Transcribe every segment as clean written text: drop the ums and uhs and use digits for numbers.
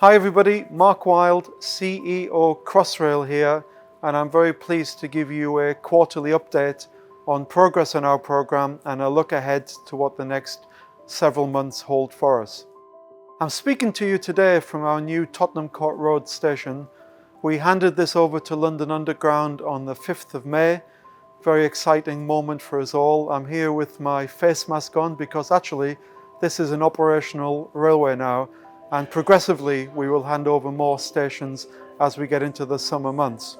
Hi everybody, Mark Wild, CEO Crossrail here, and I'm very pleased to give you a quarterly update on progress on our program and a look ahead to what the next several months hold for us. I'm speaking to you today from our new Tottenham Court Road station. We handed this over to London Underground on the 5th of May. Very exciting moment for us all. I'm here with my face mask on because actually this is an operational railway now, and progressively we will hand over more stations as we get into the summer months.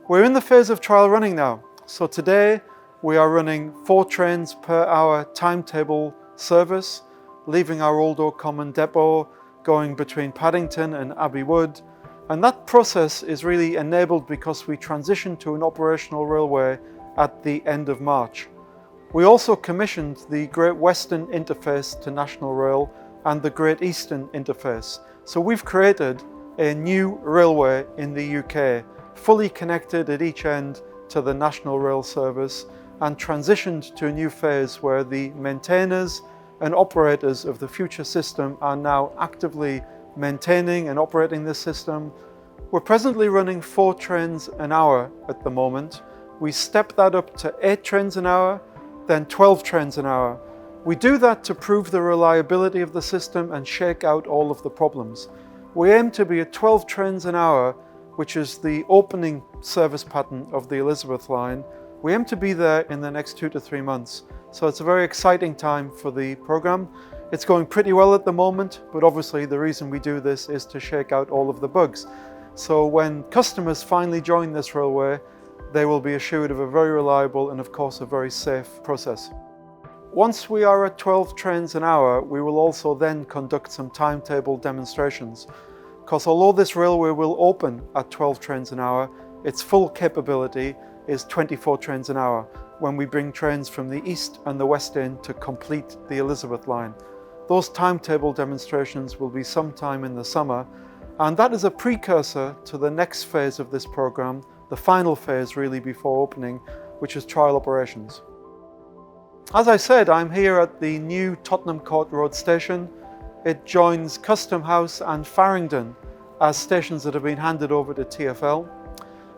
We're in the phase of trial running now. So today we are running 4 trains per hour timetable service, leaving our Old Oak Common depot, going between Paddington and Abbey Wood. And that process is really enabled because we transitioned to an operational railway at the end of March. We also commissioned the Great Western interface to National Rail and the Great Eastern interface. So we've created a new railway in the UK, fully connected at each end to the National Rail service, and transitioned to a new phase where the maintainers and operators of the future system are now actively maintaining and operating this system. We're presently running 4 trains an hour at the moment. We step that up to 8 trains an hour, then 12 trains an hour. We do that to prove the reliability of the system and shake out all of the problems. We aim to be at 12 trains an hour, which is the opening service pattern of the Elizabeth line. We aim to be there in the next 2 to 3 months. So it's a very exciting time for the program. It's going pretty well at the moment, but obviously the reason we do this is to shake out all of the bugs. So when customers finally join this railway, they will be assured of a very reliable and of course a very safe process. Once we are at 12 trains an hour, we will also then conduct some timetable demonstrations. Because although this railway will open at 12 trains an hour, its full capability is 24 trains an hour when we bring trains from the east and the west end to complete the Elizabeth line. Those timetable demonstrations will be sometime in the summer, and that is a precursor to the next phase of this program, the final phase really before opening, which is trial operations. As I said, I'm here at the new Tottenham Court Road station. It joins Custom House and Farringdon as stations that have been handed over to TfL.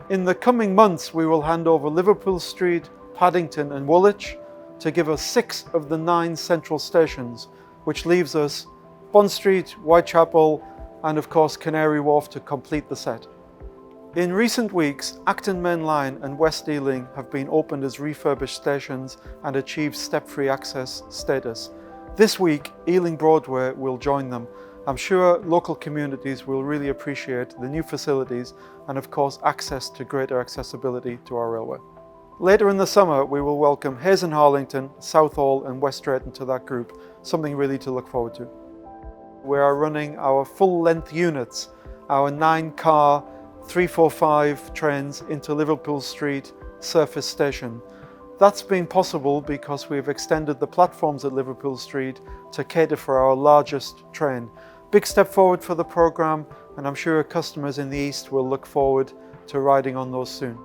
In the coming months, we will hand over Liverpool Street, Paddington and Woolwich to give us 6 of the 9 central stations, which leaves us Bond Street, Whitechapel and of course Canary Wharf to complete the set. In recent weeks, Acton Main Line and West Ealing have been opened as refurbished stations and achieved step-free access status. This week, Ealing Broadway will join them. I'm sure local communities will really appreciate the new facilities and of course access to greater accessibility to our railway. Later in the summer, we will welcome Hayes and Harlington, Southall and West Drayton to that group, something really to look forward to. We are running our full-length units, our 9-car 345 trains into Liverpool Street surface station. That's been possible because we've extended the platforms at Liverpool Street to cater for our largest train. Big step forward for the programme, and I'm sure customers in the East will look forward to riding on those soon.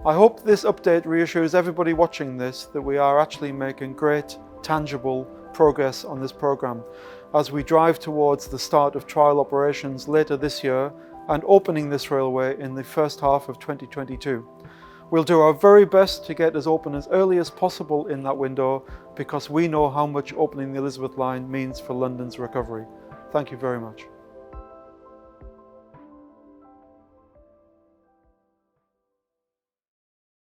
I hope this update reassures everybody watching this that we are actually making great, tangible progress on this programme as we drive towards the start of trial operations later this year and opening this railway in the first half of 2022. We'll do our very best to get us open as early as possible in that window because we know how much opening the Elizabeth line means for London's recovery. Thank you very much.